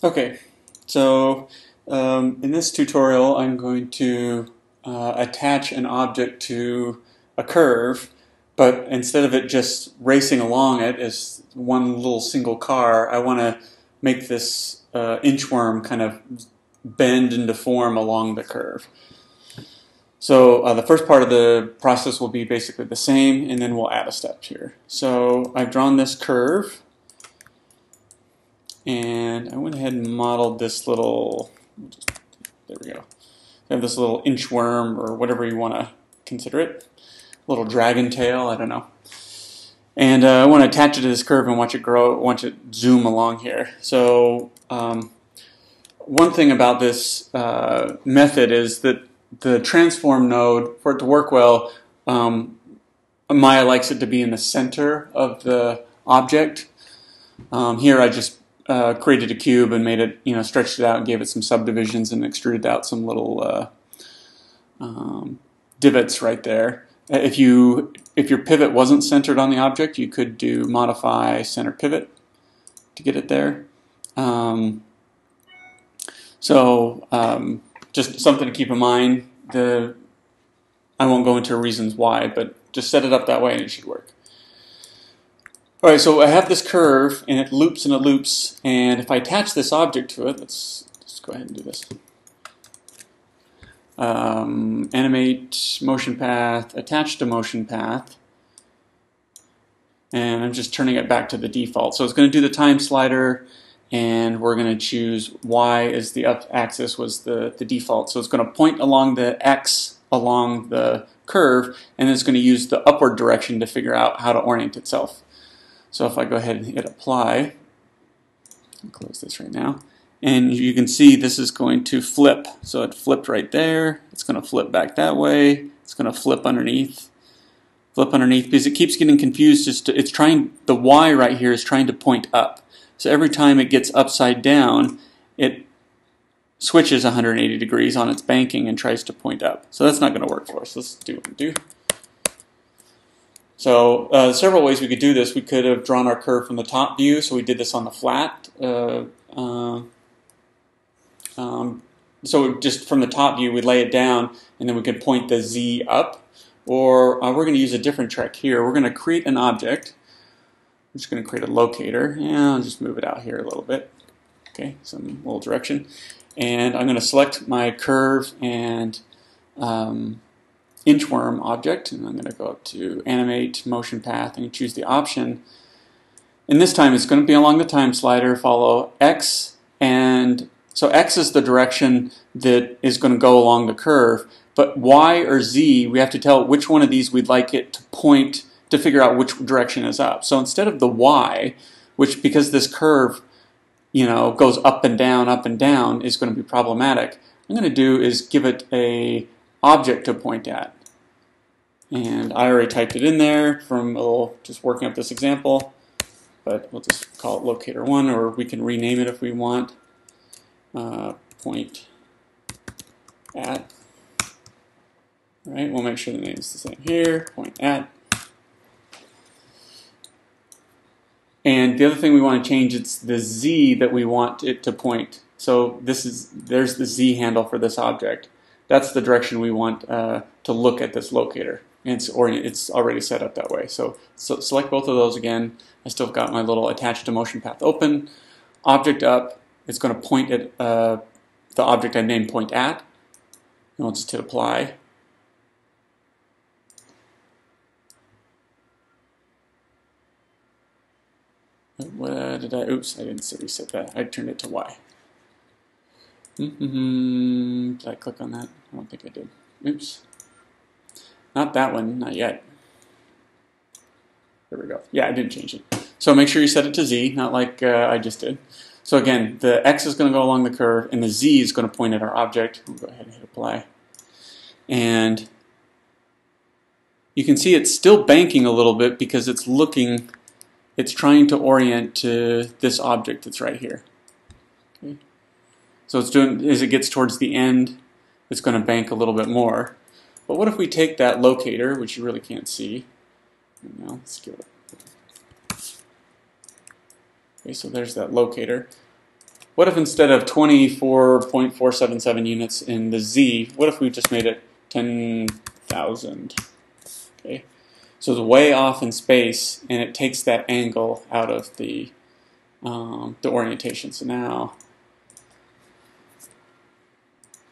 Okay, so in this tutorial I'm going to attach an object to a curve, but instead of it just racing along it as one little single car, I want to make this inchworm kind of bend and deform along the curve. So the first part of the process will be basically the same, and then we'll add a step here. So I've drawn this curve, and I went ahead and modeled this little, there we go. I have this little inchworm, or whatever you want to consider it, little dragon tail, I don't know. And I want to attach it to this curve and watch it grow, watch it zoom along here. So one thing about this method is that the transform node, for it to work well, Maya likes it to be in the center of the object. Here I just created a cube and made it, stretched it out and gave it some subdivisions and extruded out some little divots right there. If your pivot wasn't centered on the object, you could do modify center pivot to get it there. Just something to keep in mind. I won't go into reasons why, but just set it up that way and it should work. All right, so I have this curve and it loops and it loops, and if I attach this object to it, let's go ahead and do this. Animate motionPath, attach to motionPath, and I'm just turning it back to the default. So it's going to do the time slider, and we're going to choose Y as the up axis was the default. So it's going to point along the X along the curve, and it's going to use the upward direction to figure out how to orient itself. So if I go ahead and hit apply, I'll close this right now, and you can see this is going to flip. So it flipped right there. It's going to flip back that way. It's going to flip underneath because it keeps getting confused. The Y right here is trying to point up. So every time it gets upside down, it switches 180 degrees on its banking and tries to point up. So that's not going to work for us. Let's do what we do. So several ways we could do this. We could have drawn our curve from the top view, so we did this on the flat. So just from the top view, we lay it down, and then we could point the Z up. Or we're going to use a different trick here. We're going to create an object. I'm just going to create a locator. Yeah, I'll just move it out here a little bit. Okay, some little direction. And I'm going to select my curve and inchworm object, and I'm going to go up to animate motionPath and choose the option. And this time it's going to be along the time slider, follow X, and so X is the direction that is going to go along the curve, but Y or Z, we have to tell which one of these we'd like it to point to figure out which direction is up. So instead of the Y, which because this curve goes up and down is going to be problematic, what I'm going to do is give it a object to point at. And I already typed it in there from just working up this example, but we'll just call it locator 1, or we can rename it if we want. Point at. All right, we'll make sure the name is the same here. Point at. And the other thing we want to change, it's the Z that we want it to point. So there's the Z handle for this object. That's the direction we want to look at this locator. And it's already set up that way. So select both of those again. I still got my little attach to motionPath open. Object up. It's going to point at the object I named point at. And we'll just hit apply. Oops, I didn't reset that. I turned it to Y. Did I click on that? I don't think I did. Oops. Not that one, not yet. There we go. Yeah, I didn't change it. So make sure you set it to Z, not like I just did. So again, the X is going to go along the curve, and the Z is going to point at our object. We'll go ahead and hit apply. And you can see it's still banking a little bit because it's trying to orient to this object that's right here. Okay. So it's doing, as it gets towards the end, it's going to bank a little bit more. But what if we take that locator, which you really can't see, and now let's Okay, so there's that locator. what if instead of 24.477 units in the Z, what if we just made it 10,000? Okay, so it's way off in space, and it takes that angle out of the orientation. So now,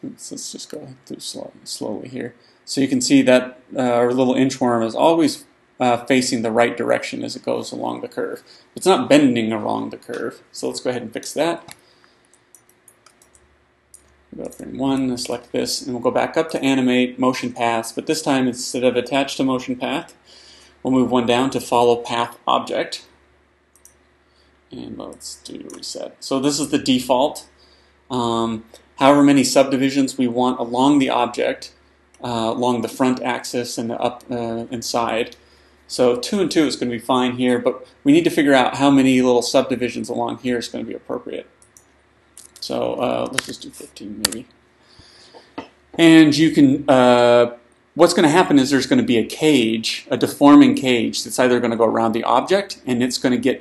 let's just go through slowly here. So you can see that our little inchworm is always facing the right direction as it goes along the curve. It's not bending along the curve. So let's go ahead and fix that. We'll go to frame 1, select this, and we'll go back up to animate motion paths, but this time instead of attach to motion path, we'll move one down to follow path object. And let's do reset. So this is the default. However many subdivisions we want along the object, along the front axis and the up and side. So 2 and 2 is going to be fine here, but we need to figure out how many little subdivisions along here is going to be appropriate. So let's just do 15 maybe. And you can, what's going to happen is there's going to be a cage, a deforming cage that's either going to go around the object and it's going to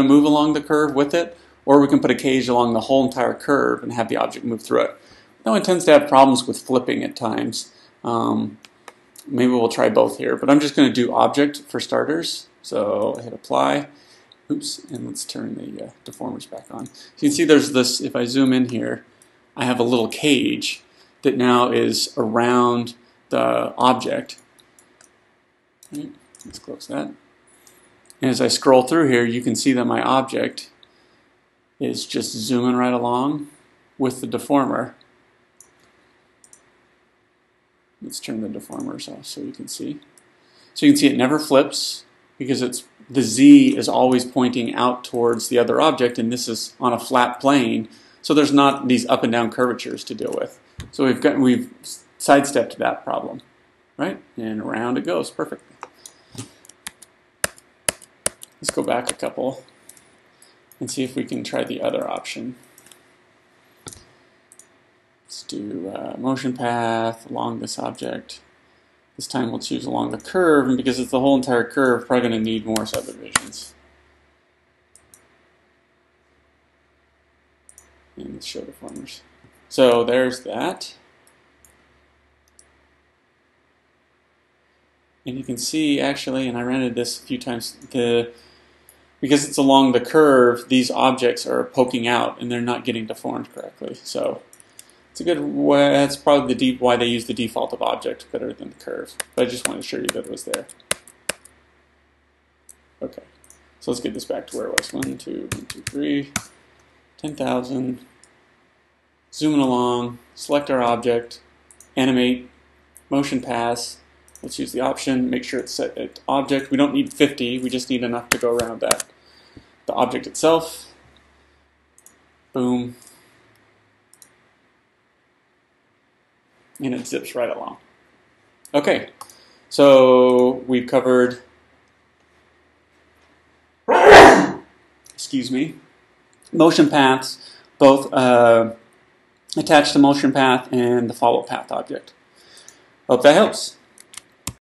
move along the curve with it, or we can put a cage along the whole entire curve and have the object move through it. Now it tends to have problems with flipping at times. Maybe we'll try both here, but I'm just going to do object for starters. So I hit apply. Oops, and let's turn the deformers back on. So you can see there's this, if I zoom in here, I have a little cage that now is around the object. Right, let's close that. And as I scroll through here, you can see that my object is just zooming right along with the deformer. Let's turn the deformers off so you can see. So you can see it never flips because the Z is always pointing out towards the other object, and this is on a flat plane, so there's not these up and down curvatures to deal with. So we've sidestepped that problem, right? And around it goes, perfect. Let's go back a couple and see if we can try the other option. Let's do motion path along this object. This time we'll choose along the curve, and because it's the whole entire curve, we're probably going to need more subdivisions. And let's show deformers. So there's that. And you can see actually, and I rented this a few times, because it's along the curve, these objects are poking out and they're not getting deformed correctly. So it's a good way. That's probably why they use the default of object better than the curve. But I just wanted to show you that it was there. Okay, so let's get this back to where it was. 1, 2, 1, 2, 3, 10,000. Zooming along, select our object, animate, motion paths. Let's use the option, make sure it's set at object. We don't need 50, we just need enough to go around that. The object itself, boom, and it zips right along. Okay, so we've covered, excuse me, motion paths, both attached to motion path and the follow path object. Hope that helps.